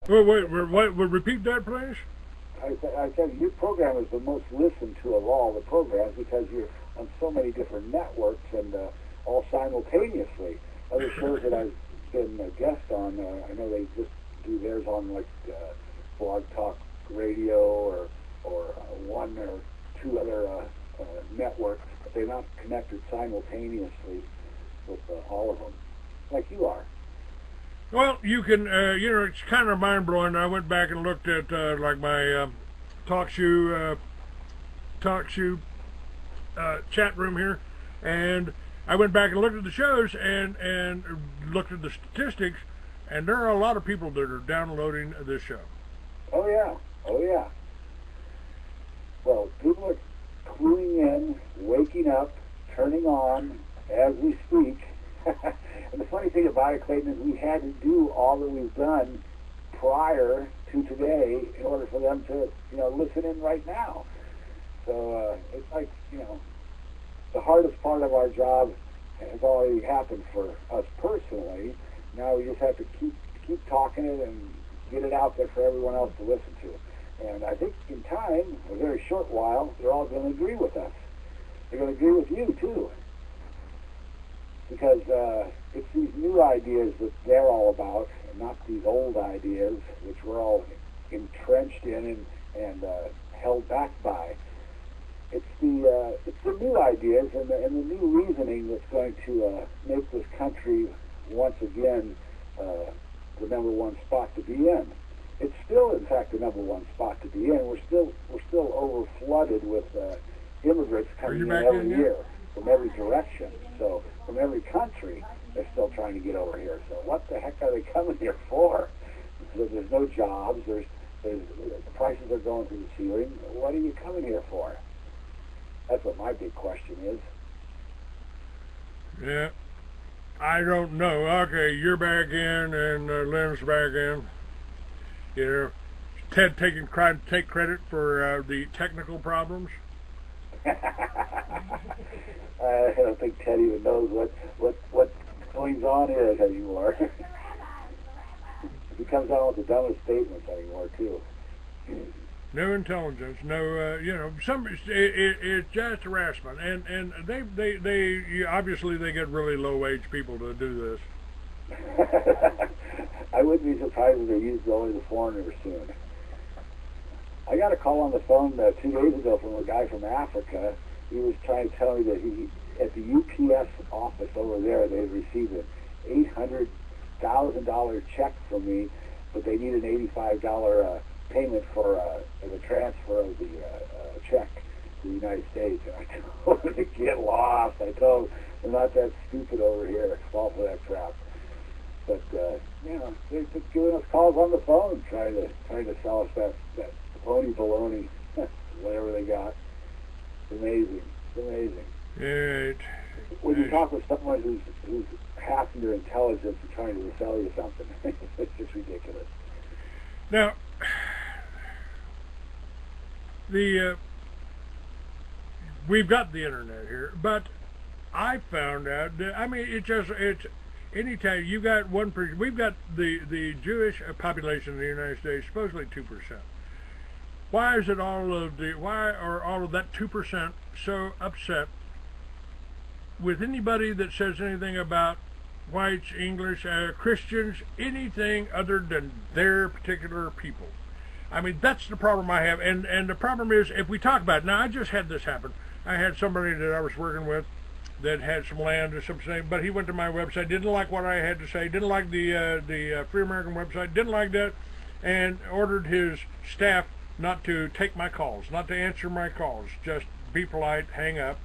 Wait, repeat that, please. I said your program is the most listened to of all the programs because you're on so many different networks and all simultaneously. Other shows that I've been a guest on, I know they just do theirs on like Blog Talk Radio or one or two other networks, but they're not connected simultaneously with all of them, like you are. Well, you can, it's kind of mind-blowing. I went back and looked at, like, my talk show chat room here, and I went back and looked at the shows and looked at the statistics, and there are a lot of people that are downloading this show. Oh, yeah. Oh, yeah. Well, people are cluing in, waking up, turning on as we speak. And the funny thing about it, Clayton, is we had to do all that we've done prior to today in order for them to, listen in right now. So it's like, the hardest part of our job has already happened for us personally. Now we just have to keep talking it and get it out there for everyone else to listen to. And I think in time, a very short while, they're all going to agree with us. They're going to agree with you, too. Because it's these new ideas that they're all about, and not these old ideas, which we're all entrenched in and held back by. It's the new ideas and the new reasoning that's going to make this country once again the number one spot to be in. It's still, in fact, the number one spot to be in. We're still over flooded with immigrants coming in every year from every direction. So from every country, they're still trying to get over here. So what the heck are they coming here for? So there's no jobs. The prices are going through the ceiling. What are you coming here for? That's what my big question is. Yeah, I don't know. Okay, you're back in, and Lynn's back in. Ted trying to take credit for the technical problems. I don't think Ted even knows what goes on here anymore. He comes out with the dumbest statements anymore, too. No intelligence, no, it's just harassment, and they obviously they get really low-wage people to do this. I wouldn't be surprised if they used only the foreigners soon. I got a call on the phone 2 days ago from a guy from Africa. He was trying to tell me that at the UPS office over there, they received an $800,000 check from me, but they need an $85 payment for the transfer of the check to the United States. And I told them to get lost. I told them they're not that stupid over here. Fall for that trap. But they're just giving us calls on the phone, trying to sell us that phony baloney, whatever they got. It's amazing. It's amazing. When you talk with someone who's hacking your intelligence and trying to sell you something, it's just ridiculous. Now, we've got the internet here, but I found out that, it's anytime you got we've got the Jewish population in the United States supposedly 2%. Why are all of that 2% so upset with anybody that says anything about whites, English, Christians, anything other than their particular people? I mean, that's the problem I have, and the problem is, if we talk about it, now I just had this happen. I had somebody that I was working with that had some land or something, but he went to my website, didn't like what I had to say, didn't like the Free American website, didn't like that, and ordered his staff not to take my calls, not to answer my calls, just be polite, hang up.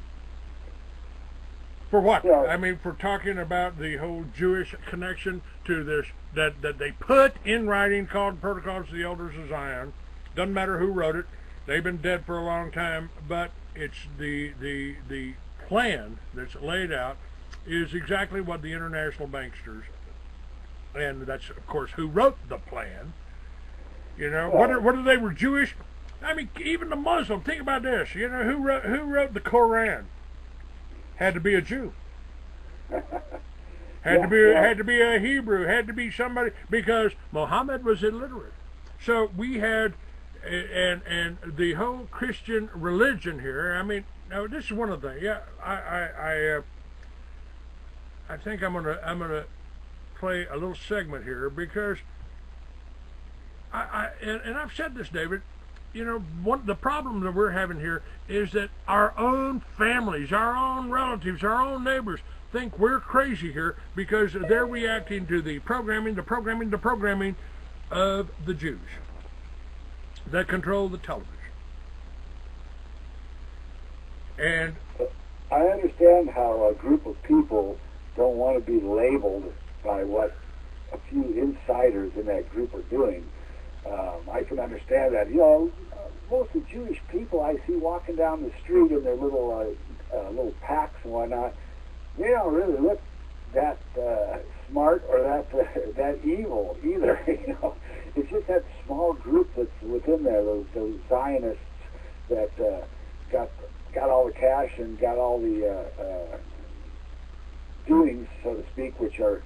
For what? Yeah. I mean, for talking about the whole Jewish connection to this, that they put in writing called Protocols of the Elders of Zion. Doesn't matter who wrote it. They've been dead for a long time, but it's the plan that's laid out is exactly what the international banksters, and that's, of course, who wrote the plan. Whether they were Jewish, I mean, even the Muslim, think about this, who wrote the Koran? Had to be a Jew. had to be a Hebrew, had to be somebody, because Muhammad was illiterate. So we had, and the whole Christian religion here. I mean, now this is one of the things. Yeah, I think I'm gonna play a little segment here, because and I've said this, David. You know, the problem that we're having here is that our own families, our own relatives, our own neighbors think we're crazy here because they're reacting to the programming of the Jews that control the television. And I understand how a group of people don't want to be labeled by what a few insiders in that group are doing. I can understand that. You know, most of the Jewish people I see walking down the street in their little packs and whatnot, they don't really look that smart or that evil either. You know, it's just that small group that's within there, those Zionists that got all the cash and got all the doings, so to speak, which are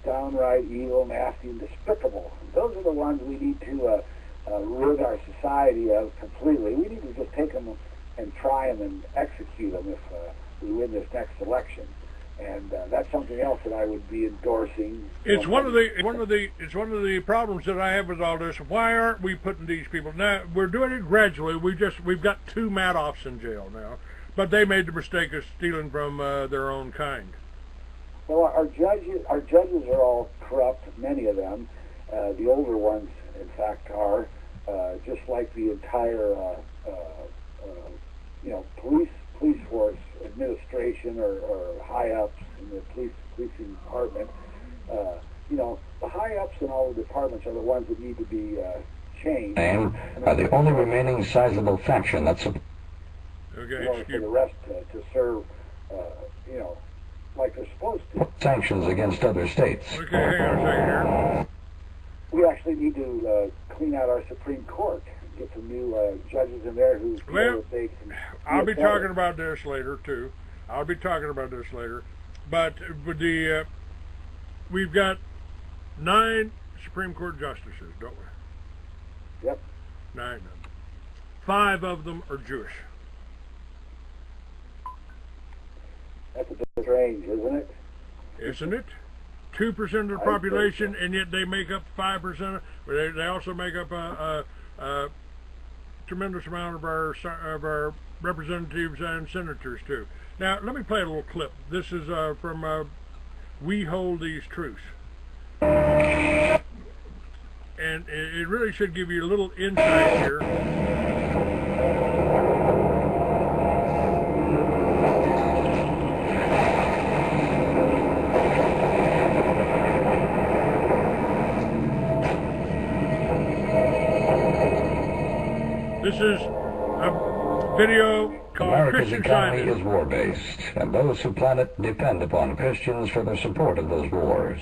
downright evil, nasty, and despicable. Those are the ones we need to rid our society of completely. We need to just take them and try them and execute them if we win this next election. And that's something else that I would be endorsing. It's one of the problems that I have with all this. Why aren't we putting these people? Now we're doing it gradually. We've got 2 Madoffs in jail now, but they made the mistake of stealing from their own kind. Well, our judges are all corrupt. Many of them, the older ones, in fact, are just like the entire police force administration or high ups in the policing department. The high ups in all the departments are the ones that need to be changed. Are the only remaining sizable faction that's for the rest to serve, like they're supposed to. Sanctions against other states. Okay, hang on a second here. We actually need to clean out our Supreme Court. Get some new judges in there who feel that they can. I'll be talking about this later too. But with we've got 9 Supreme Court justices, don't we? Yep. 9 of them. 5 of them are Jewish. That's a bit strange, isn't it? Isn't it? 2% of the population, and yet they make up 5%. They also make up a tremendous amount of our representatives and senators too. Now, let me play a little clip. This is from We Hold These Truths. And it really should give you a little insight here. This is a video called America's Christian economy Zionists. is war-based, and those who plan it depend upon Christians for their support of those wars.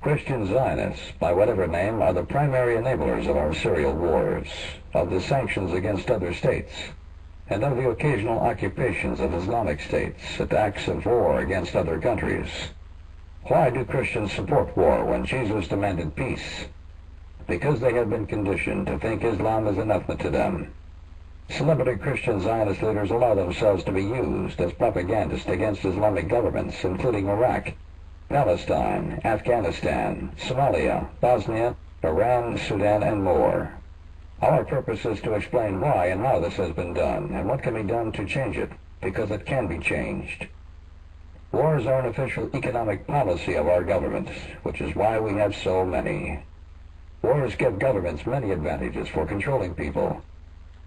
Christian Zionists, by whatever name, are the primary enablers of our serial wars, of the sanctions against other states, and of the occasional occupations of Islamic states, attacks of war against other countries. Why do Christians support war when Jesus demanded peace? Because they have been conditioned to think Islam is anathema to them. Celebrity Christian Zionist leaders allow themselves to be used as propagandists against Islamic governments, including Iraq, Palestine, Afghanistan, Somalia, Bosnia, Iran, Sudan, and more. Our purpose is to explain why and how this has been done, and what can be done to change it, because it can be changed. Wars are an official economic policy of our government, which is why we have so many. Wars give governments many advantages for controlling people,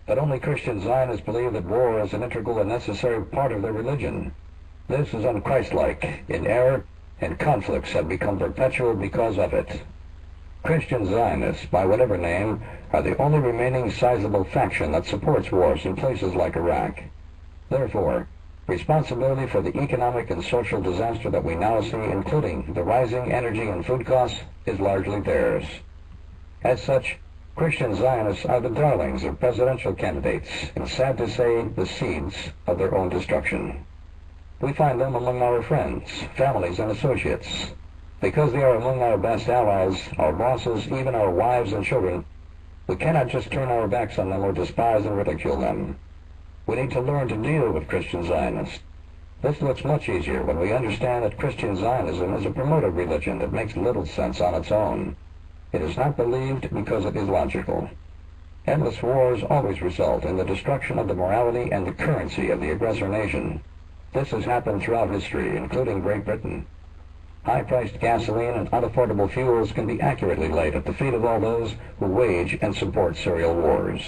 but only Christian Zionists believe that war is an integral and necessary part of their religion. This is unchristlike, in error, and conflicts have become perpetual because of it. Christian Zionists, by whatever name, are the only remaining sizable faction that supports wars in places like Iraq. Therefore, responsibility for the economic and social disaster that we now see, including the rising energy and food costs, is largely theirs. As such, Christian Zionists are the darlings of presidential candidates, and sad to say, the seeds of their own destruction. We find them among our friends, families, and associates. Because they are among our best allies, our bosses, even our wives and children, we cannot just turn our backs on them or despise and ridicule them. We need to learn to deal with Christian Zionists. This looks much easier when we understand that Christian Zionism is a promoted religion that makes little sense on its own. It is not believed because it is logical. Endless wars always result in the destruction of the morality and the currency of the aggressor nation. This has happened throughout history, including Great Britain. High-priced gasoline and unaffordable fuels can be accurately laid at the feet of all those who wage and support serial wars.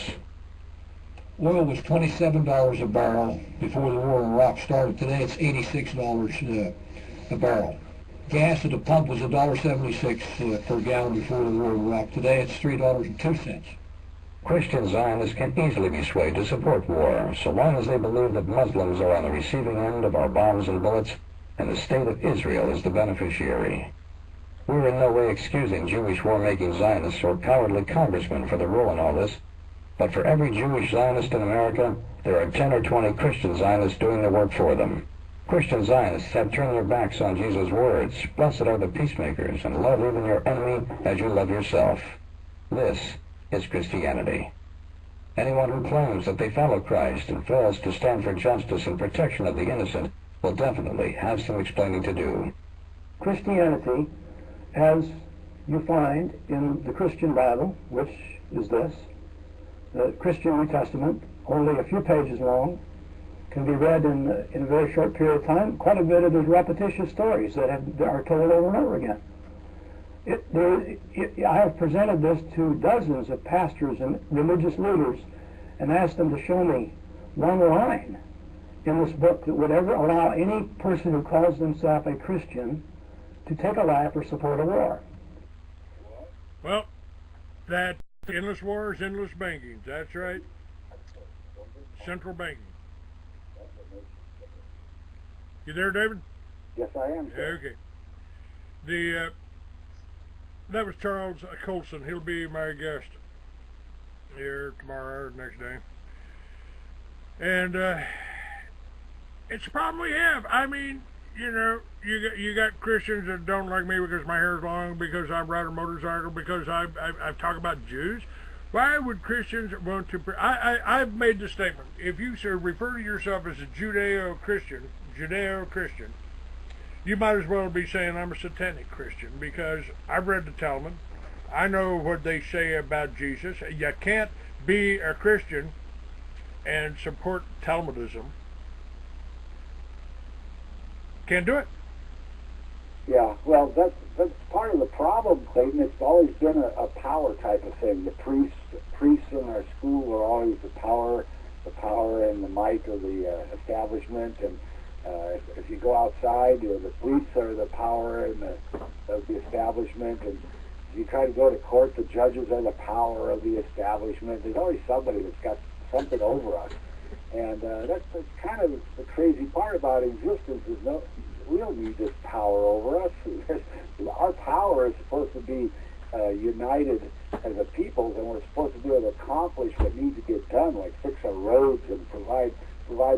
Oil was $27 a barrel before the war in Iraq started. Today it's $86 a barrel. Gas at the pump was $1.76 per gallon before the war in Iraq. Today it's $3.02. Christian Zionists can easily be swayed to support war, so long as they believe that Muslims are on the receiving end of our bombs and bullets, and the state of Israel is the beneficiary. We're in no way excusing Jewish war-making Zionists or cowardly congressmen for their role in all this, but for every Jewish Zionist in America, there are 10 or 20 Christian Zionists doing the work for them. Christian Zionists have turned their backs on Jesus' words, "Blessed are the peacemakers, and love even your enemy as you love yourself." This is Christianity. Anyone who claims that they follow Christ and fails to stand for justice and protection of the innocent will definitely have some explaining to do. Christianity, as you find in the Christian Bible, which is this, the Christian New Testament, only a few pages long, can be read in a very short period of time. Quite a bit of it is repetitious stories that are told over and over again. I have presented this to dozens of pastors and religious leaders and asked them to show me one line in this book that would ever allow any person who calls themselves a Christian to take a life or support a war. Well, that endless wars, endless banking. That's right. Central banking. You there, David? Yes, I am, sir. Okay. That was Charles Colson. He'll be my guest here tomorrow or next day. And it's a problem we have. I mean, you know, you got Christians that don't like me because my hair is long, because I ride a motorcycle, because I talk about Jews. Why would Christians want to... I've made the statement. If you refer to yourself as a Judeo-Christian, you might as well be saying I'm a satanic Christian, because I've read the Talmud. I know what they say about Jesus. You can't be a Christian and support Talmudism. Can't do it. Yeah, well, that's part of the problem, Clayton. It's always been a power type of thing. The priests in our school are always the power and the might of the establishment. And if you go outside, the police are the power and of the establishment. And if you try to go to court, the judges are the power of the establishment. There's always somebody that's got something over us. And that's kind of the crazy part about existence is we don't need this power over us. Our power is supposed to be united as a people, and we're supposed to be able to accomplish what needs to get done, like fix our roads and provide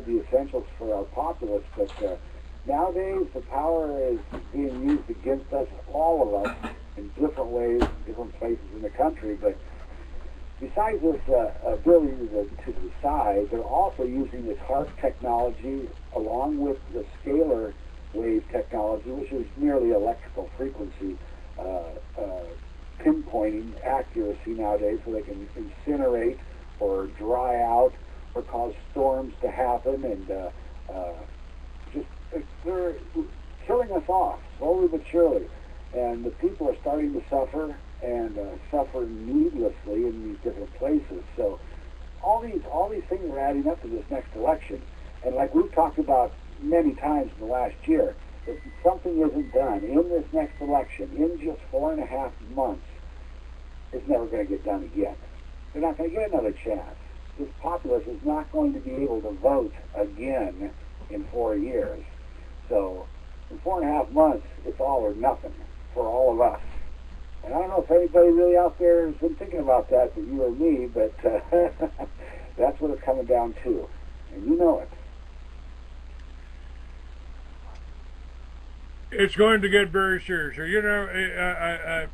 the essentials for our populace. But nowadays, the power is being used against us, all of us, in different ways, different places in the country. But besides this ability to decide, they're also using this HARP technology along with the scalar wave technology, which is merely electrical frequency pinpointing accuracy nowadays, so they can incinerate or dry out or cause storms to happen, and they're killing us off slowly but surely. And the people are starting to suffer, and suffer needlessly in these different places. So all these things are adding up to this next election. And like we've talked about many times in the last year, if something isn't done in this next election, in just 4.5 months, it's never going to get done again. They're not going to get another chance. This populace is not going to be able to vote again in 4 years. So in 4.5 months, it's all or nothing for all of us. And I don't know if anybody really out there has been thinking about that, but you or me, but that's what it's coming down to. And you know it. It's going to get very serious. You know,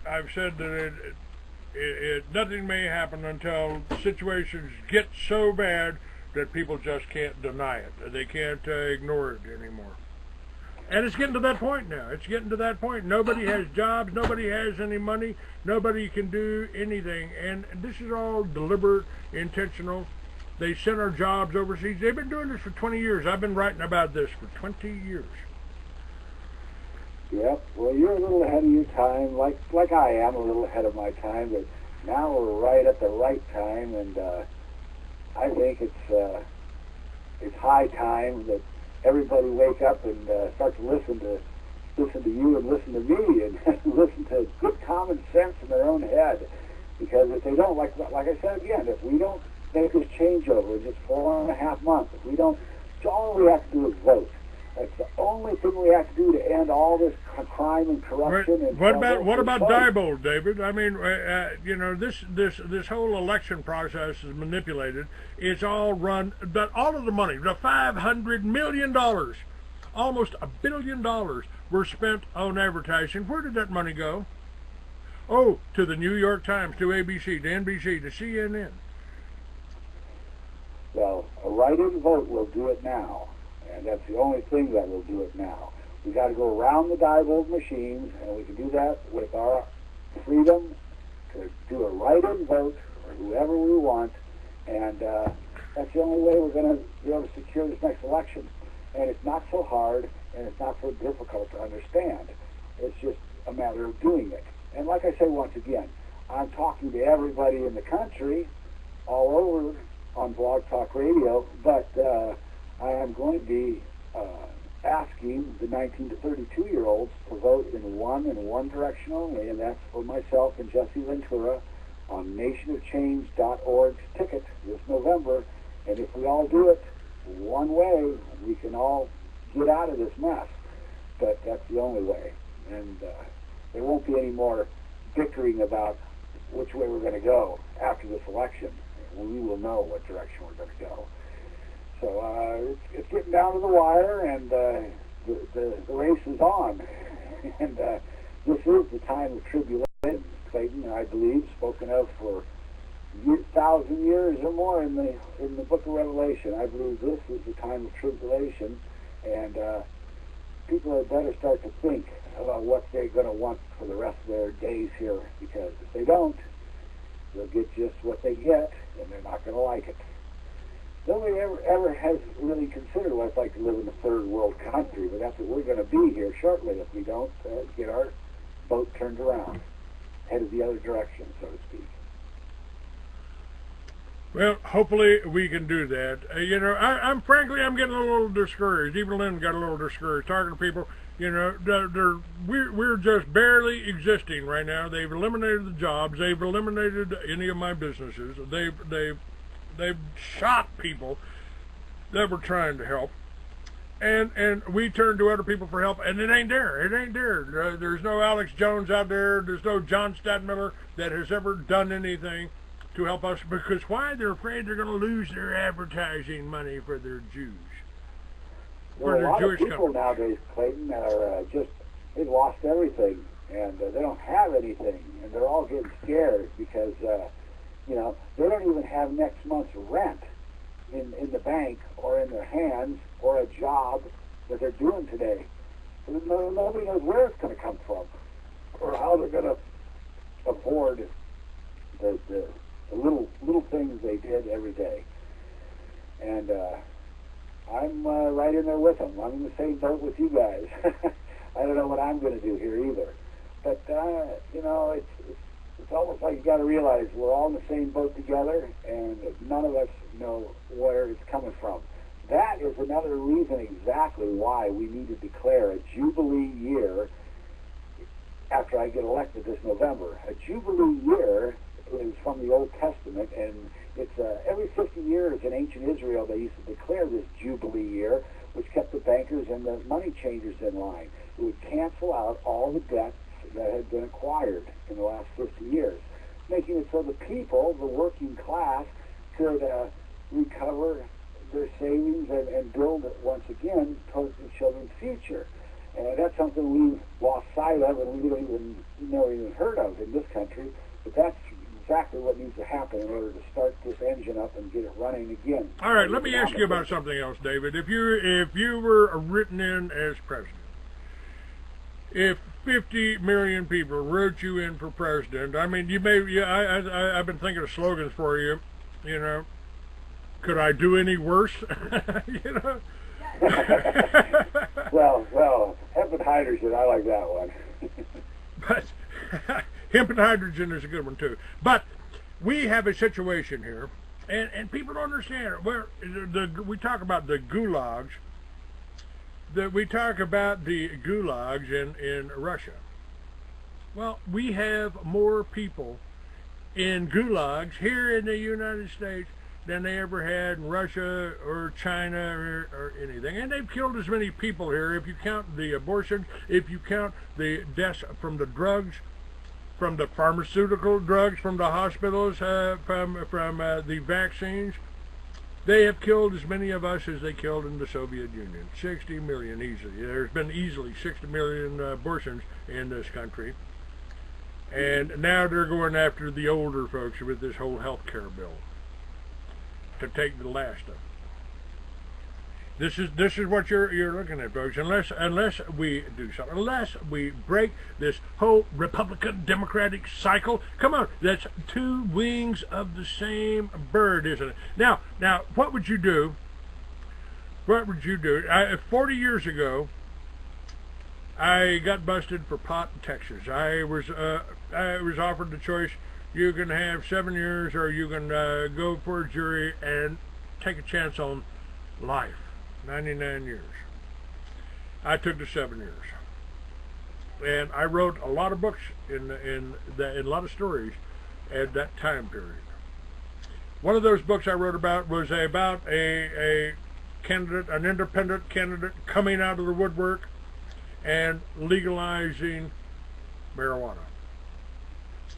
I've said that nothing may happen until situations get so bad that people just can't deny it. They can't ignore it anymore. And it's getting to that point now. It's getting to that point. Nobody has jobs. Nobody has any money. Nobody can do anything. And this is all deliberate, intentional. They sent our jobs overseas. They've been doing this for 20 years. I've been writing about this for 20 years. Yep. Well, you're a little ahead of your time, like I am a little ahead of my time, but now we're right at the right time, and I think it's high time that everybody wake up and start to listen to you and listen to me and listen to good common sense in their own head. Because if they don't, like I said again, if we don't make this changeover in just 4.5 months, if we don't, all we have to do is vote. That's the only thing we have to do to end all this crime and corruption. Right. And what about Diebold, David? I mean, you know, this whole election process is manipulated. It's all run. But all of the money, the $500 million, almost $1 billion, were spent on advertising. Where did that money go? Oh, to the New York Times, to ABC, to NBC, to CNN. Well, a write-in vote will do it now. And that's the only thing that will do it now. We got to go around the Diebold machines, and we can do that with our freedom to do a write-in vote for whoever we want, and that's the only way we're going to be able to secure this next election. And it's not so hard, and it's not so difficult to understand. It's just a matter of doing it. And like I say once again, I'm talking to everybody in the country, all over on Blog Talk Radio, but I am going to be asking the 19 to 32-year-olds to vote in one direction only, and that's for myself and Jesse Ventura on nationofchange.org's ticket this November. And if we all do it one way, we can all get out of this mess. But that's the only way. And there won't be any more bickering about which way we're going to go after this election. We will know what direction we're going to go. So it's getting down to the wire, and the race is on. And this is the time of tribulation, Clayton, I believe, spoken of for 1,000 years or more in the book of Revelation. I believe this is the time of tribulation, and people had better start to think about what they're going to want for the rest of their days here, because if they don't, they'll get just what they get, and they're not going to like it. Nobody ever has really considered what it's like to live in a third world country, but that's what we're going to be here shortly if we don't get our boat turned around, headed the other direction, so to speak. Well, hopefully we can do that. You know, I'm frankly getting a little discouraged. Even Lynn got a little discouraged talking to people. You know, we're just barely existing right now. They've eliminated the jobs. They've eliminated any of my businesses. They've shot people that were trying to help, and we turn to other people for help, and it ain't there. It ain't there. There's no Alex Jones out there. There's no John Stadtmiller that has ever done anything to help us, because why? They're afraid they're going to lose their advertising money for their Jews. Well, a lot of people nowadays, Clayton, are they've lost everything, and they don't have anything, and they're all getting scared because you know, they don't even have next month's rent in the bank or in their hands, or a job that they're doing today. So nobody knows where it's going to come from or how they're going to afford the little things they did every day. And I'm right in there with them. I'm in the same boat with you guys. I don't know what I'm going to do here either. But, you know, it's almost like you got to realize we're all in the same boat together, and none of us know where it's coming from. That is another reason exactly why we need to declare a Jubilee year after I get elected this November. A Jubilee year is from the Old Testament, and it's every 50 years in ancient Israel they used to declare this Jubilee year, which kept the bankers and the money changers in line. It would cancel out all the debts that had been acquired in the last 50 years, making it so the people, the working class, could recover their savings and build it once again towards the children's future. And that's something we've lost sight of, and we never even heard of in this country. But that's exactly what needs to happen in order to start this engine up and get it running again. All right, let me ask you about something else, David. If you were written in as president, if 50 million people wrote you in for president, I mean, you may. I've been thinking of slogans for you. You know, could I do any worse? You know. well, hemp and hydrogen, I like that one. But hemp and hydrogen is a good one too. But we have a situation here, and people don't understand it. Where we talk about the gulags, we talk about the gulags in Russia. Well, we have more people in gulags here in the United States than they ever had in Russia or China or anything. And they've killed as many people here, if you count the abortions, if you count the deaths from the drugs, from the pharmaceutical drugs, from the hospitals, from the vaccines. They have killed as many of us as they killed in the Soviet Union. 60 million easily. There's been easily 60 million abortions in this country. And now they're going after the older folks with this whole health care bill to take the last of it. This is what you're looking at, folks. Unless we do something, unless we break this whole Republican Democratic cycle. Come on, that's two wings of the same bird, isn't it? Now, what would you do? What would you do? 40 years ago, I got busted for pot in Texas. I was offered the choice. You can have 7 years, or you can go for a jury and take a chance on life. 99 years. I took the 7 years, and I wrote a lot of books in a lot of stories at that time period. One of those books I wrote about was about a candidate, an independent candidate, coming out of the woodwork and legalizing marijuana,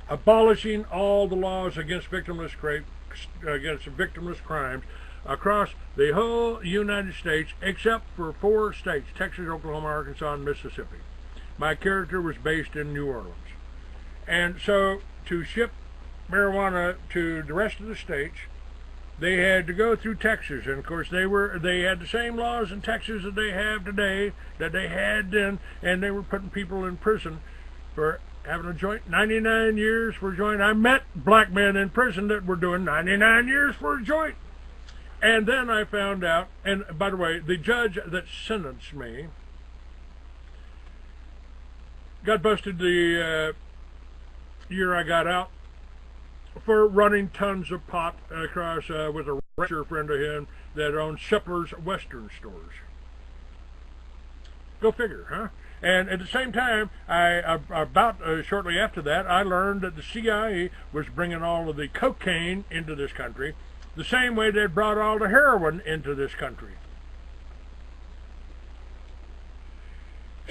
abolishing all the laws against victimless crimes across the whole United States, except for 4 states: Texas, Oklahoma, Arkansas, and Mississippi. My character was based in New Orleans. And so to ship marijuana to the rest of the states, they had to go through Texas. And of course they had the same laws in Texas that they have today, that they had then, and they were putting people in prison for having a joint. 99 years for a joint. I met black men in prison that were doing 99 years for a joint. And then I found out, and by the way, the judge that sentenced me got busted the year I got out for running tons of pot across with a rancher friend of him that owned Shepler's Western stores. Go figure, huh? And at the same time, shortly after that, I learned that the CIA was bringing all of the cocaine into this country, the same way they brought all the heroin into this country.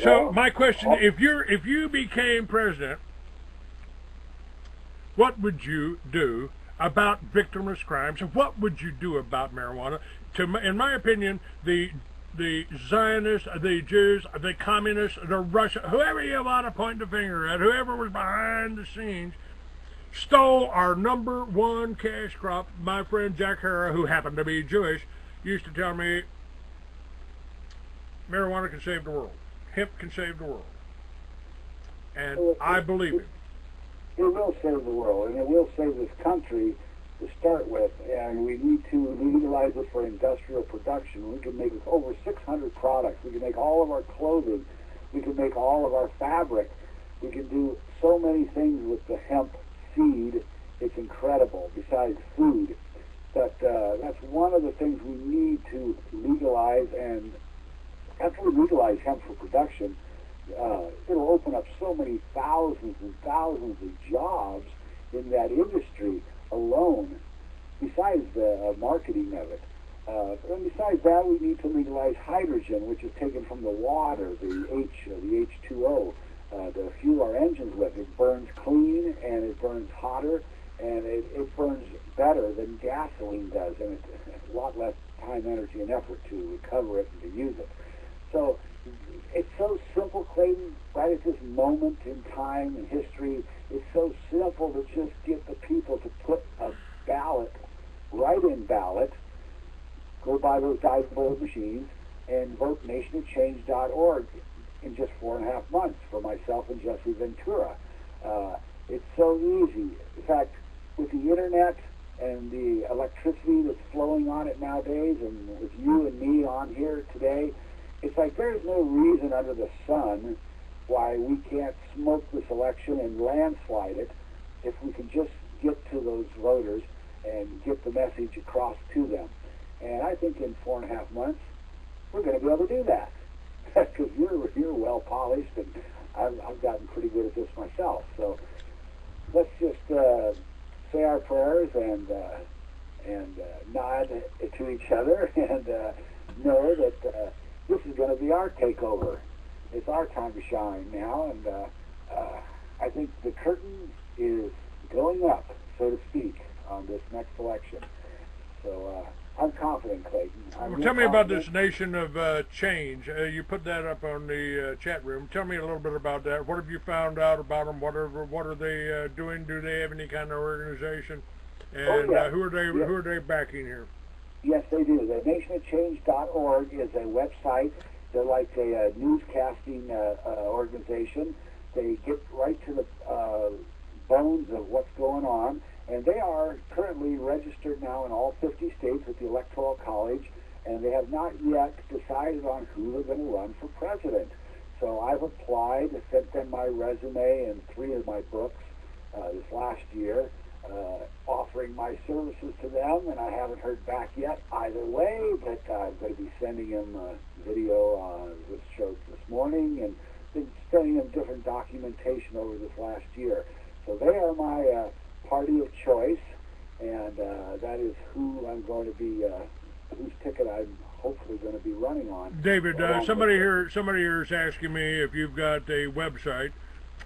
So my question: if you became president, what would you do about victimless crimes? What would you do about marijuana? In my opinion, the Zionists, the Jews, the communists, the Russia, whoever you want to point the finger at, whoever was behind the scenes, stole our #1 cash crop. My friend Jack Hara, who happened to be Jewish, used to tell me marijuana can save the world. Hemp can save the world. And I believe him. It will save the world, and it will save this country to start with, and we need to legalize it for industrial production. We can make over 600 products. We can make all of our clothing. We can make all of our fabric. We can do so many things with the hemp seed. It's incredible, besides food. But that's one of the things we need to legalize, and after we legalize hemp for production, it'll open up so many thousands and thousands of jobs in that industry alone, besides the marketing of it. And besides that, we need to legalize hydrogen, which is taken from the water, the H2O, to fuel our engines with. It burns clean, and it burns hotter, and it burns better than gasoline does, and it's a lot less time, energy, and effort to recover it and to use it. So it's so simple, Clayton, right at this moment in time in history. It's so simple to just get the people to put a ballot, write-in ballot, go buy those die-vote machines, and vote nationofchange.org in just 4.5 months for myself and Jesse Ventura. It's so easy. In fact, with the internet and the electricity that's flowing on it nowadays, and with you and me on here today, it's like there's no reason under the sun why we can't smoke this election and landslide it if we can just get to those voters and get the message across to them. And I think in 4.5 months, we're going to be able to do that. Because you're well polished, and I've gotten pretty good at this myself. So let's just say our prayers and nod to each other and know that this is going to be our takeover. It's our time to shine now, and I think the curtain is going up, so to speak, on this next election. So I'm confident, Clayton. Well, tell me about this Nation of Change. You put that up on the chat room. Tell me a little bit about that. What have you found out about them? What are they doing? Do they have any kind of organization? And who are they backing here? Yes, they do. The nationofchange.org is a website. They're like a newscasting organization. They get right to the bones of what's going on. And they are currently registered now in all 50 states with the Electoral College, and they have not yet decided on who they're going to run for president. So I've applied, sent them my resume and 3 of my books this last year, offering my services to them, and I haven't heard back yet either way, but I'm going to be sending them a video this show this morning, and been sending them different documentation over this last year. So they are my party of choice, and that is who I'm going to be, whose ticket I'm hopefully going to be running on. David, somebody here is asking me if you've got a website.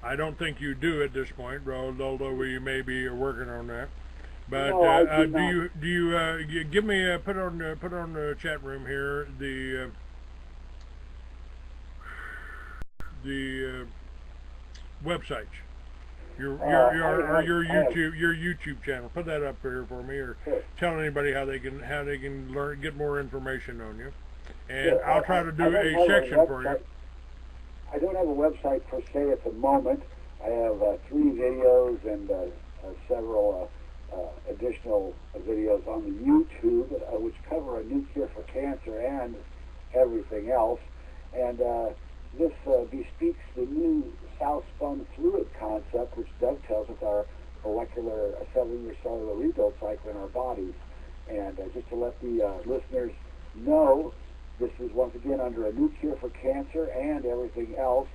I don't think you do at this point, although we may be working on that. But no, do you give me put on the chat room here the websites. Your YouTube channel. Put that up here for me, or tell anybody how they can get more information on you, and I'll try to do a section for you. I don't have a website per se at the moment. I have 3 videos and several additional videos on the YouTube, which cover a new cure for cancer and everything else. And this bespeaks the new south-spun fluid concept, which dovetails with our molecular 7-year cellular rebuild cycle in our bodies. And just to let the listeners know, this is once again under a new cure for cancer and everything else.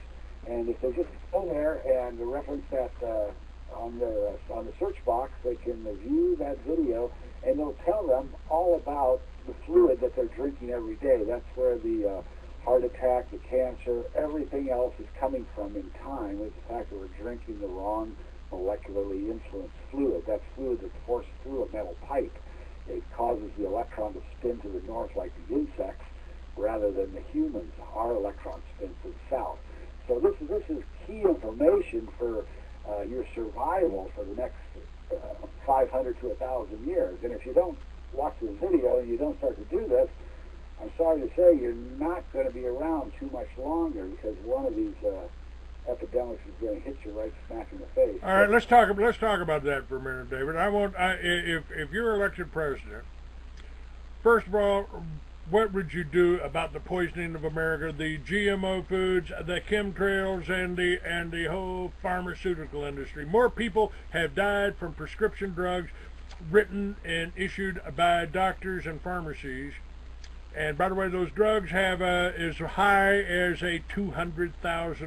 And if they just go there and reference that on the search box, they can view that video, and it'll tell them all about the fluid that they're drinking every day. That's where the heart attack, the cancer, everything else is coming from in time, is the fact that we're drinking the wrong molecularly influenced fluid. That's fluid that's forced through a metal pipe. It causes the electron to spin to the north like the insects, rather than the humans. Our electron spins to the south. So this is key information for your survival for the next 500 to 1,000 years. And if you don't watch this video and you don't start to do this, I'm sorry to say you're not going to be around too much longer, because one of these epidemics is going to hit you right smack in the face. All right, let's talk about that for a minute, David. If you're elected president, first of all, what would you do about the poisoning of America, the GMO foods, the chemtrails, and the whole pharmaceutical industry? More people have died from prescription drugs written and issued by doctors and pharmacies. And by the way, those drugs have as high as a 200,000